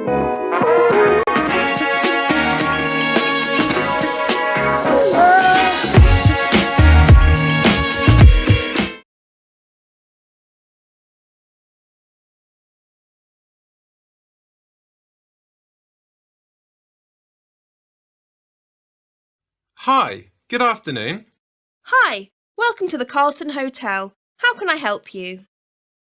Hi, good afternoon. Hi, welcome to the Carlton Hotel. How can I help you?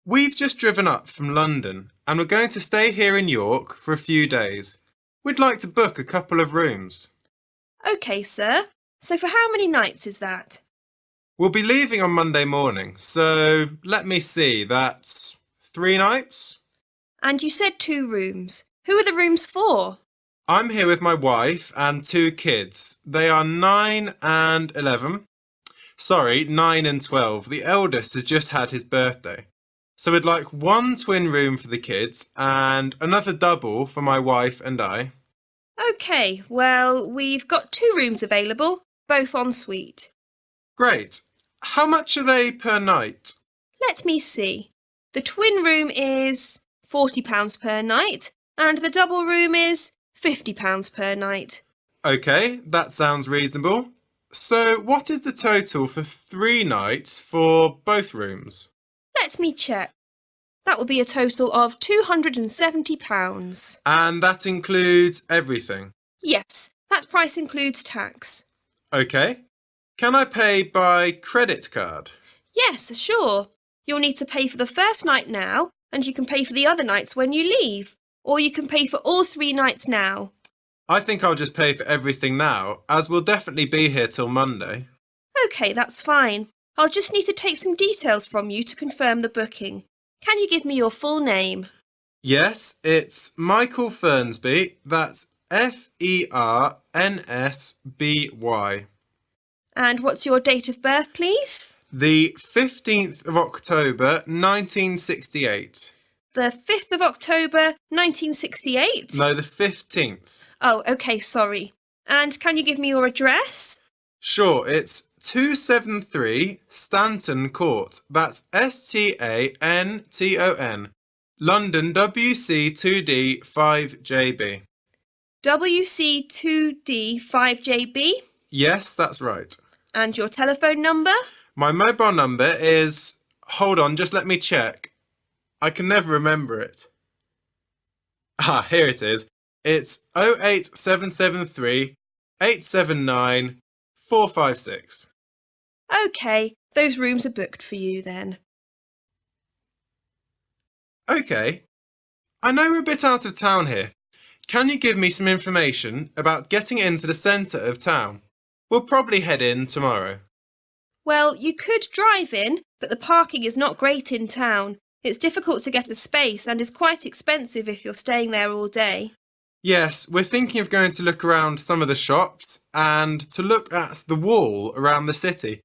We've just driven up from London and we're going to stay here in York for a few days. We'd like to book a couple of rooms. OK, sir. So for how many nights is that? We'll be leaving on Monday morning, so let me see, that's 3 nights? And you said 2 rooms. Who are the rooms for? I'm here with my wife and 2 kids. They are 9 and 11. Sorry, 9 and 12. The eldest has just had his birthday. So we'd like 1 twin room for the kids and another double for my wife and I. OK, well, we've got 2 rooms available, both en suite. Great. How much are they per night? Let me see. The twin room is £40 per night and the double room is £50 per night. OK, that sounds reasonable. So what is the total for 3 nights for both rooms? Let me check. That will be a total of £270. And that includes everything? Yes, that price includes tax. OK. Can I pay by credit card? Yes, sure. You'll need to pay for the first night now, and you can pay for the other nights when you leave. Or you can pay for all 3 nights now. I think I'll just pay for everything now, as we'll definitely be here till Monday. OK, that's fine. I'll just need to take some details from you to confirm the booking. Can you give me your full name? Yes, it's Michael Fernsby. That's Fernsby. And what's your date of birth, please? The 15th of October, 1968. The 5th of October, 1968? No, the 15th. Oh, OK, sorry. And can you give me your address? Sure, it's 273 Stanton Court. That's Stanton. London WC2D 5JB. WC2D 5JB? Yes, that's right. And your telephone number? My mobile number is... Hold on, just let me check. I can never remember it. Ah, here it is. It's 08773 879 456. OK, those rooms are booked for you then. OK. I know we're a bit out of town here. Can you give me some information about getting into the centre of town? We'll probably head in tomorrow. Well, you could drive in, but the parking is not great in town. It's difficult to get a space and is quite expensive if you're staying there all day. Yes, we're thinking of going to look around some of the shops and to look at the wall around the city.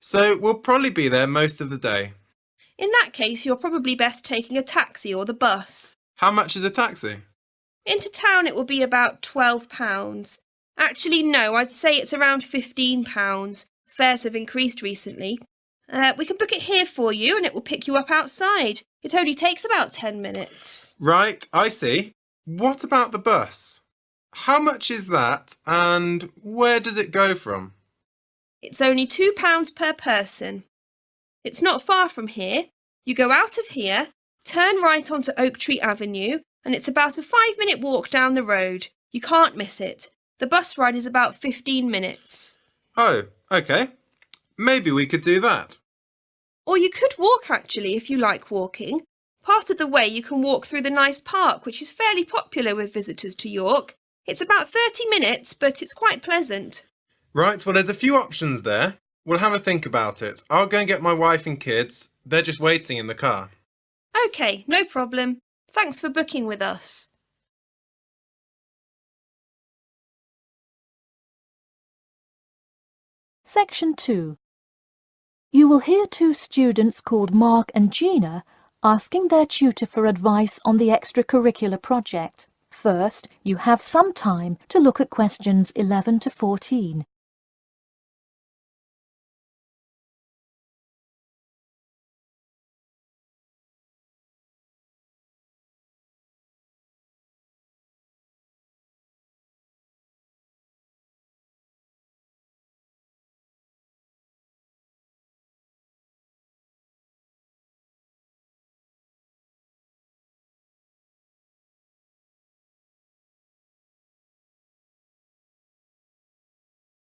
So we'll probably be there most of the day. In that case, you're probably best taking a taxi or the bus. How much is a taxi? Into town it will be about £12. Actually, no, I'd say it's around £15. Fares have increased recently. We can book it here for you and it will pick you up outside. It only takes about 10 minutes. Right, I see. What about the bus? How much is that and where does it go from? It's only £2 per person. It's not far from here. You go out of here, turn right onto Oak Tree Avenue, and it's about a 5-minute walk down the road. You can't miss it. The bus ride is about 15 minutes. Oh, OK. Maybe we could do that. Or you could walk actually if you like walking. Part of the way you can walk through the nice park, which is fairly popular with visitors to York. It's about 30 minutes, but it's quite pleasant. Right, well there's a few options there. We'll have a think about it. I'll go and get my wife and kids. They're just waiting in the car. OK, no problem. Thanks for booking with us. Section 2. You will hear 2 students called Mark and Gina asking their tutor for advice on the extracurricular project. First, you have some time to look at questions 11 to 14.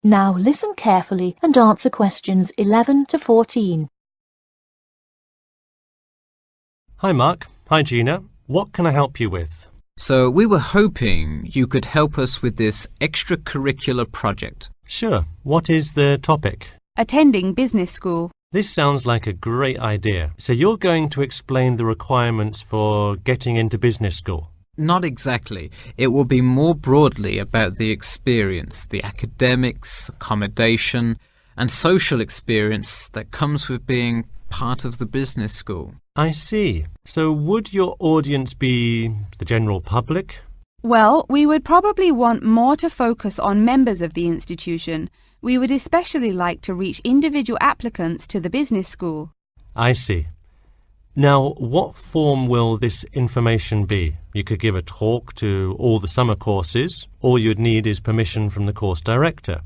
Now listen carefully and answer questions 11 to 14. Hi Mark. Hi Gina. What can I help you with? So we were hoping you could help us with this extracurricular project. Sure. What is the topic? Attending business school. This sounds like a great idea. So you're going to explain the requirements for getting into business school? Not exactly. It will be more broadly about the experience, the academics, accommodation, and social experience that comes with being part of the business school. I see. So would your audience be the general public? Well, we would probably want more to focus on members of the institution. We would especially like to reach individual applicants to the business school. I see. Now, what form will this information be? You could give a talk to all the summer courses. All you'd need is permission from the course director.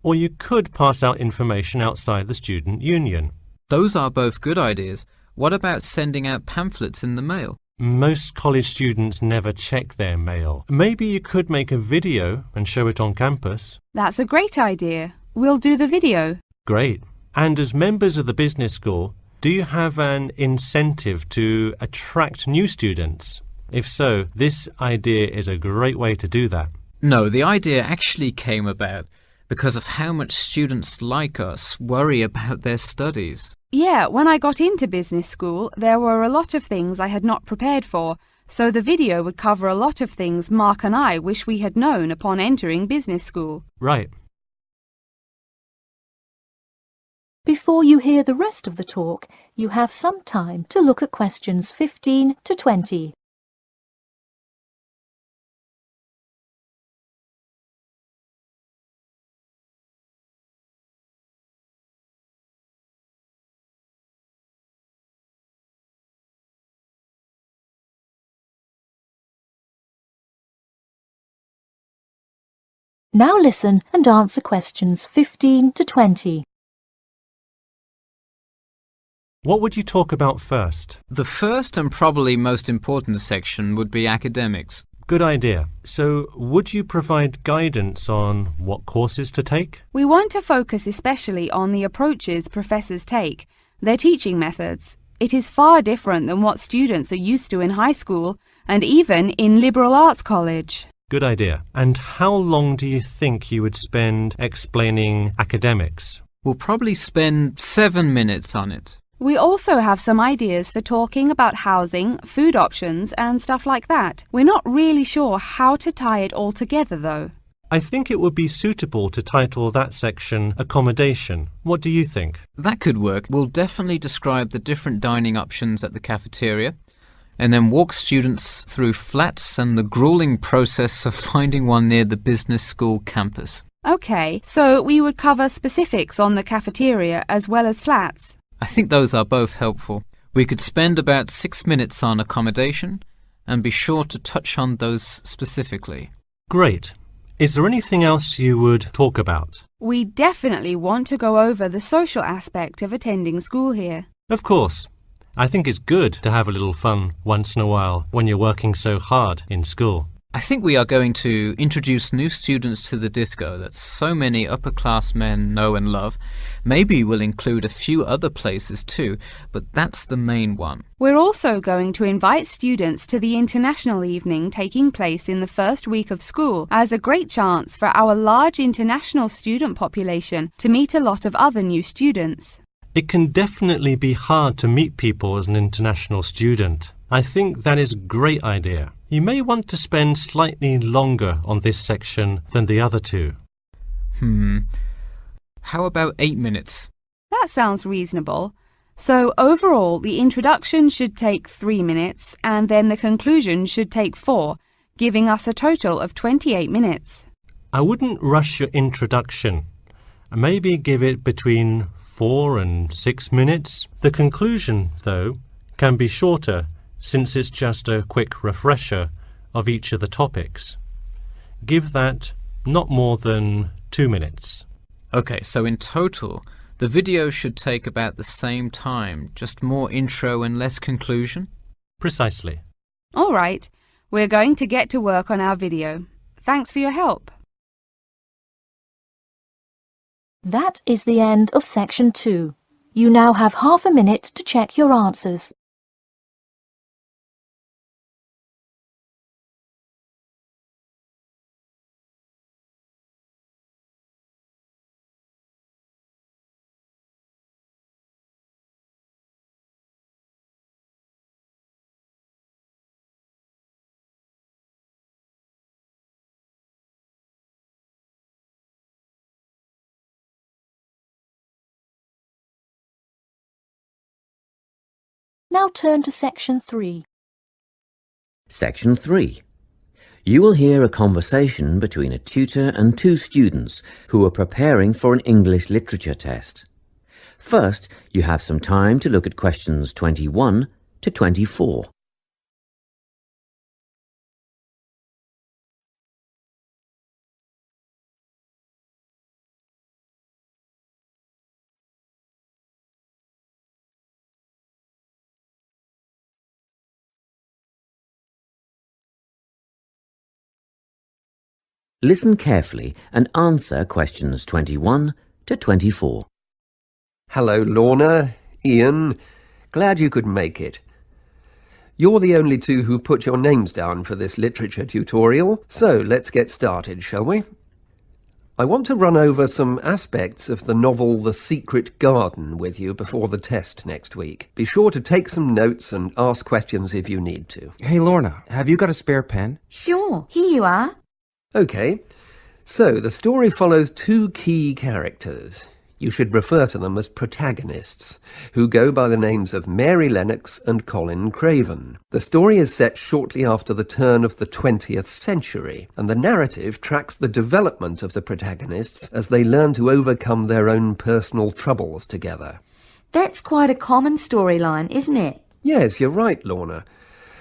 Or you could pass out information outside the student union. Those are both good ideas. What about sending out pamphlets in the mail? Most college students never check their mail. Maybe you could make a video and show it on campus. That's a great idea. We'll do the video. Great. And as members of the business school, do you have an incentive to attract new students? If so, this idea is a great way to do that. No, the idea actually came about because of how much students like us worry about their studies. Yeah, when I got into business school, there were a lot of things I had not prepared for, so the video would cover a lot of things Mark and I wish we had known upon entering business school. Right. Before you hear the rest of the talk, you have some time to look at questions 15 to 20. Now listen and answer questions 15 to 20. What would you talk about first? The first and probably most important section would be academics. Good idea. So, would you provide guidance on what courses to take? We want to focus especially on the approaches professors take, their teaching methods. It is far different than what students are used to in high school and even in liberal arts college. Good idea. And how long do you think you would spend explaining academics? We'll probably spend 7 minutes on it. We also have some ideas for talking about housing, food options and stuff like that. We're not really sure how to tie it all together though. I think it would be suitable to title that section Accommodation. What do you think? That could work. We'll definitely describe the different dining options at the cafeteria and then walk students through flats and the grueling process of finding one near the business school campus. Okay, so we would cover specifics on the cafeteria as well as flats. I think those are both helpful. We could spend about 6 minutes on accommodation and be sure to touch on those specifically. Great. Is there anything else you would talk about? We definitely want to go over the social aspect of attending school here. Of course. I think it's good to have a little fun once in a while when you're working so hard in school. I think we are going to introduce new students to the disco that so many upper-class men know and love. Maybe we'll include a few other places too, but that's the main one. We're also going to invite students to the international evening taking place in the first week of school as a great chance for our large international student population to meet a lot of other new students. It can definitely be hard to meet people as an international student. I think that is a great idea. You may want to spend slightly longer on this section than the other two. How about 8 minutes? That sounds reasonable. So overall, the introduction should take 3 minutes and then the conclusion should take 4, giving us a total of 28 minutes. I wouldn't rush your introduction. Maybe give it between 4 and 6 minutes. The conclusion, though, can be shorter since it's just a quick refresher of each of the topics. Give that not more than 2 minutes. Okay, so in total, the video should take about the same time, just more intro and less conclusion? Precisely. All right, we're going to get to work on our video. Thanks for your help. That is the end of section 2. You now have half a minute to check your answers. Now turn to section 3. Section 3. You will hear a conversation between a tutor and two students who are preparing for an English literature test. First, you have some time to look at questions 21 to 24. Listen carefully and answer questions 21 to 24. Hello, Lorna, Ian. Glad you could make it. You're the only two who put your names down for this literature tutorial, so let's get started, shall we? I want to run over some aspects of the novel The Secret Garden with you before the test next week. Be sure to take some notes and ask questions if you need to. Hey, Lorna, have you got a spare pen? Sure, here you are. Okay, so the story follows two key characters. You should refer to them as protagonists, who go by the names of Mary Lennox and Colin Craven. The story is set shortly after the turn of the 20th century, and the narrative tracks the development of the protagonists as they learn to overcome their own personal troubles together. That's quite a common storyline, isn't it? Yes, you're right, Lorna.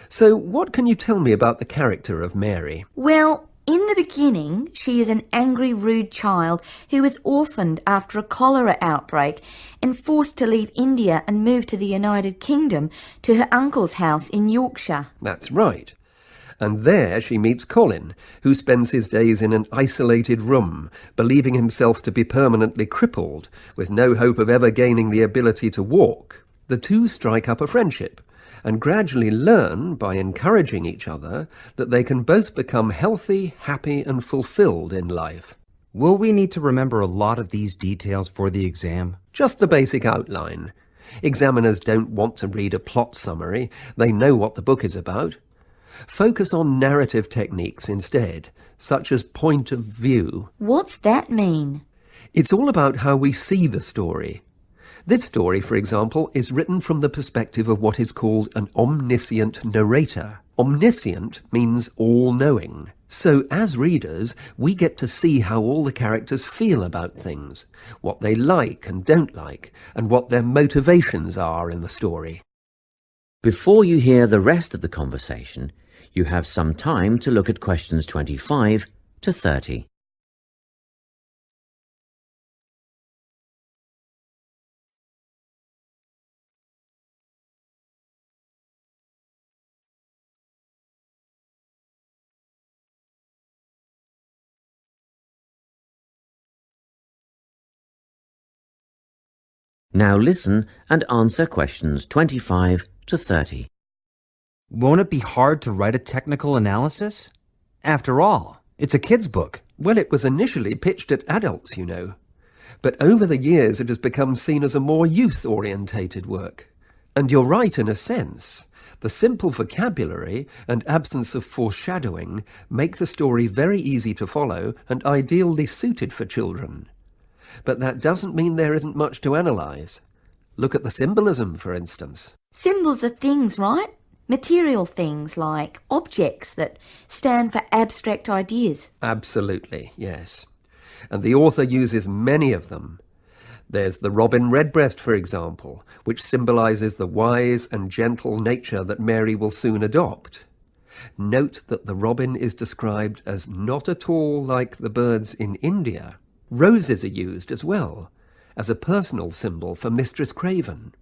So what can you tell me about the character of Mary? Well, in the beginning, she is an angry, rude child who was orphaned after a cholera outbreak and forced to leave India and move to the United Kingdom to her uncle's house in Yorkshire. That's right. And there she meets Colin, who spends his days in an isolated room, believing himself to be permanently crippled, with no hope of ever gaining the ability to walk. The two strike up a friendship, and gradually learn, by encouraging each other, that they can both become healthy, happy and fulfilled in life. Will we need to remember a lot of these details for the exam? Just the basic outline. Examiners don't want to read a plot summary. They know what the book is about. Focus on narrative techniques instead, such as point of view. What's that mean? It's all about how we see the story. This story, for example, is written from the perspective of what is called an omniscient narrator. Omniscient means all-knowing. So, as readers, we get to see how all the characters feel about things, what they like and don't like, and what their motivations are in the story. Before you hear the rest of the conversation, you have some time to look at questions 25 to 30. Now listen and answer questions 25 to 30. Won't it be hard to write a technical analysis? After all, it's a kid's book. Well, it was initially pitched at adults, you know. But over the years it has become seen as a more youth-orientated work. And you're right in a sense. The simple vocabulary and absence of foreshadowing make the story very easy to follow and ideally suited for children. But that doesn't mean there isn't much to analyse. Look at the symbolism, for instance. Symbols are things, right? Material things like objects that stand for abstract ideas. Absolutely, yes. And the author uses many of them. There's the robin redbreast, for example, which symbolises the wise and gentle nature that Mary will soon adopt. Note that the robin is described as not at all like the birds in India. Roses are used as well, as a personal symbol for Mistress Craven.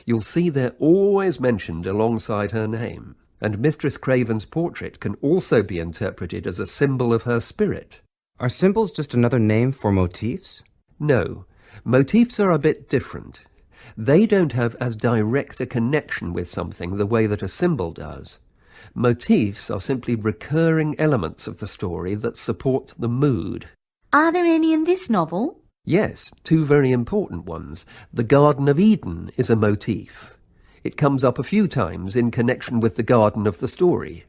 You'll see they're always mentioned alongside her name, and Mistress Craven's portrait can also be interpreted as a symbol of her spirit. Are symbols just another name for motifs? No, motifs are a bit different. They don't have as direct a connection with something the way that a symbol does. Motifs are simply recurring elements of the story that support the mood. Are there any in this novel? Yes, two very important ones. The Garden of Eden is a motif. It comes up a few times in connection with the garden of the story.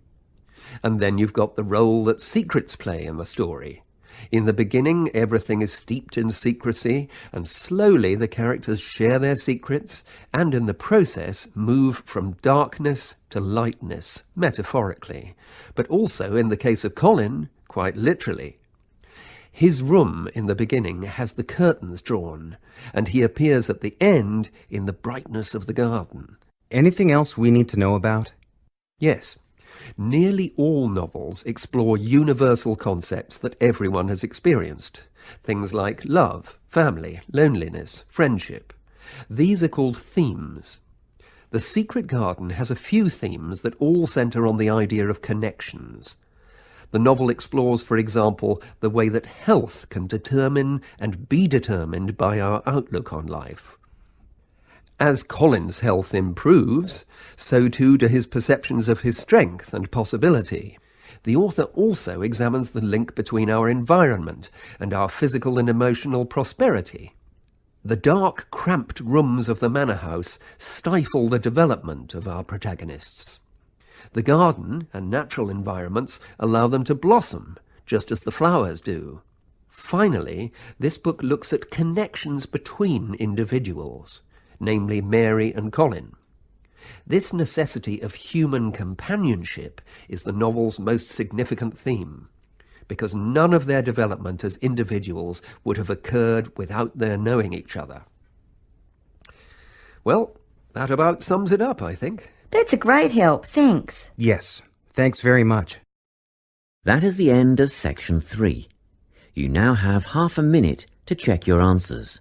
And then you've got the role that secrets play in the story. In the beginning, everything is steeped in secrecy, and slowly the characters share their secrets, and in the process move from darkness to lightness, metaphorically, but also, in the case of Colin, quite literally. His room in the beginning has the curtains drawn, and he appears at the end in the brightness of the garden. Anything else we need to know about? Yes. Nearly all novels explore universal concepts that everyone has experienced. Things like love, family, loneliness, friendship. These are called themes. The Secret Garden has a few themes that all centre on the idea of connections. The novel explores, for example, the way that health can determine and be determined by our outlook on life. As Colin's health improves, so too do his perceptions of his strength and possibility. The author also examines the link between our environment and our physical and emotional prosperity. The dark, cramped rooms of the manor house stifle the development of our protagonists. The garden and natural environments allow them to blossom, just as the flowers do. Finally, this book looks at connections between individuals, namely Mary and Colin. This necessity of human companionship is the novel's most significant theme, because none of their development as individuals would have occurred without their knowing each other. Well, that about sums it up, I think. That's a great help, thanks. Yes, thanks very much. That is the end of section 3. You now have half a minute to check your answers.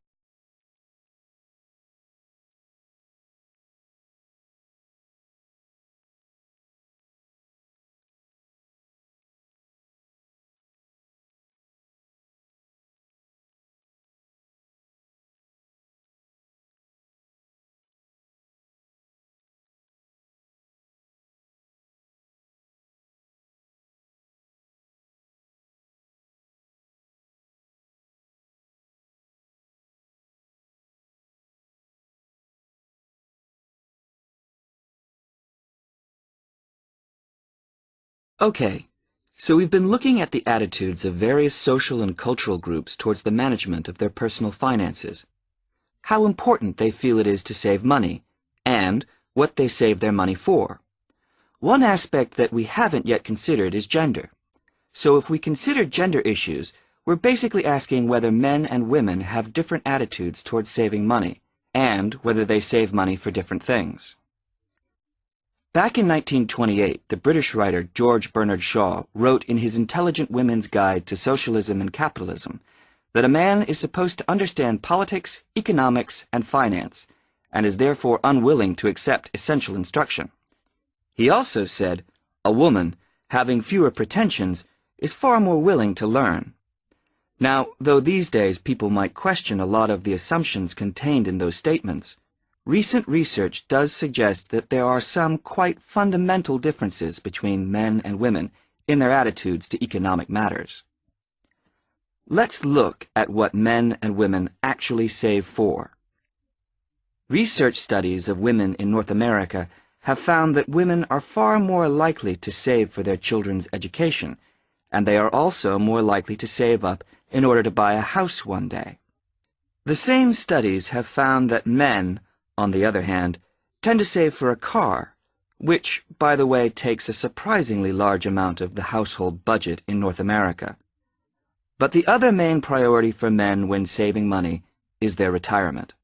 Okay, so we've been looking at the attitudes of various social and cultural groups towards the management of their personal finances, how important they feel it is to save money, and what they save their money for. One aspect that we haven't yet considered is gender. So if we consider gender issues, we're basically asking whether men and women have different attitudes towards saving money, and whether they save money for different things. Back in 1928, the British writer George Bernard Shaw wrote in his Intelligent Women's Guide to Socialism and Capitalism that a man is supposed to understand politics, economics, and finance, and is therefore unwilling to accept essential instruction. He also said, a woman, having fewer pretensions, is far more willing to learn. Now, though these days people might question a lot of the assumptions contained in those statements, recent research does suggest that there are some quite fundamental differences between men and women in their attitudes to economic matters. Let's look at what men and women actually save for. Research studies of women in North America have found that women are far more likely to save for their children's education, and they are also more likely to save up in order to buy a house one day. The same studies have found that men, on the other hand, tend to save for a car, which, by the way, takes a surprisingly large amount of the household budget in North America. But the other main priority for men when saving money is their retirement.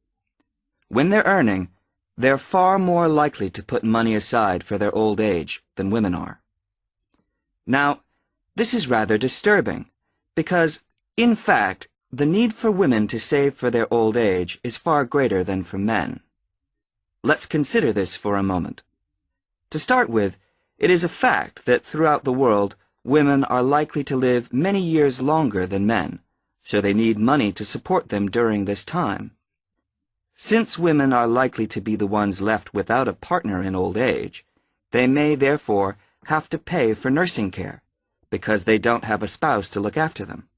When they're earning, they're far more likely to put money aside for their old age than women are. Now, this is rather disturbing, because, in fact, the need for women to save for their old age is far greater than for men. Let's consider this for a moment. To start with, it is a fact that throughout the world, women are likely to live many years longer than men, so they need money to support them during this time. Since women are likely to be the ones left without a partner in old age, they may therefore have to pay for nursing care, because they don't have a spouse to look after them.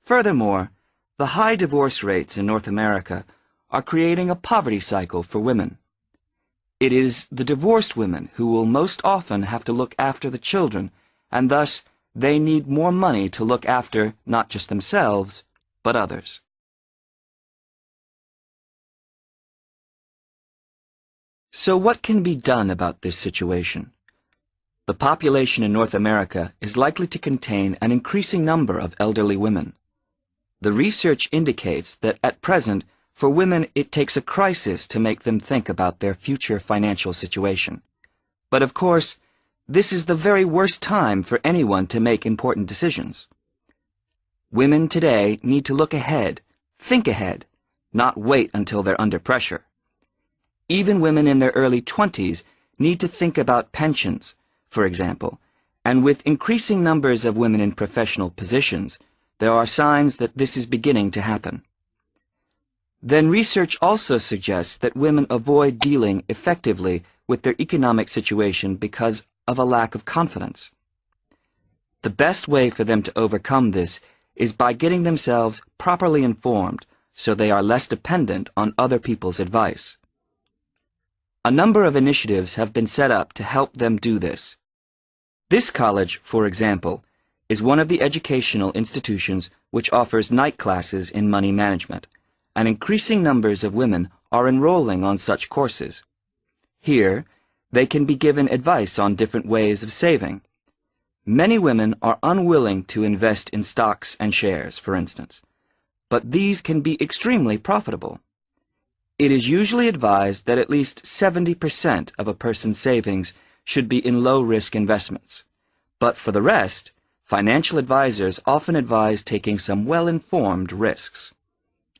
Furthermore, the high divorce rates in North America are creating a poverty cycle for women. It is the divorced women who will most often have to look after the children, and thus they need more money to look after not just themselves, but others. So what can be done about this situation? The population in North America is likely to contain an increasing number of elderly women. The research indicates that at present, for women, it takes a crisis to make them think about their future financial situation. But of course, this is the very worst time for anyone to make important decisions. Women today need to look ahead, think ahead, not wait until they're under pressure. Even women in their early 20s need to think about pensions, for example, and with increasing numbers of women in professional positions, there are signs that this is beginning to happen. Then research also suggests that women avoid dealing effectively with their economic situation because of a lack of confidence. The best way for them to overcome this is by getting themselves properly informed so they are less dependent on other people's advice. A number of initiatives have been set up to help them do this. This college, for example, is one of the educational institutions which offers night classes in money management, and increasing numbers of women are enrolling on such courses. Here, they can be given advice on different ways of saving. Many women are unwilling to invest in stocks and shares, for instance, but these can be extremely profitable. It is usually advised that at least 70% of a person's savings should be in low-risk investments. But for the rest, financial advisors often advise taking some well-informed risks.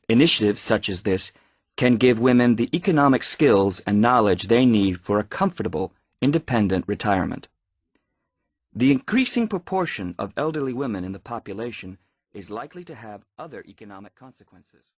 Initiatives such as this can give women the economic skills and knowledge they need for a comfortable, independent retirement. The increasing proportion of elderly women in the population is likely to have other economic consequences.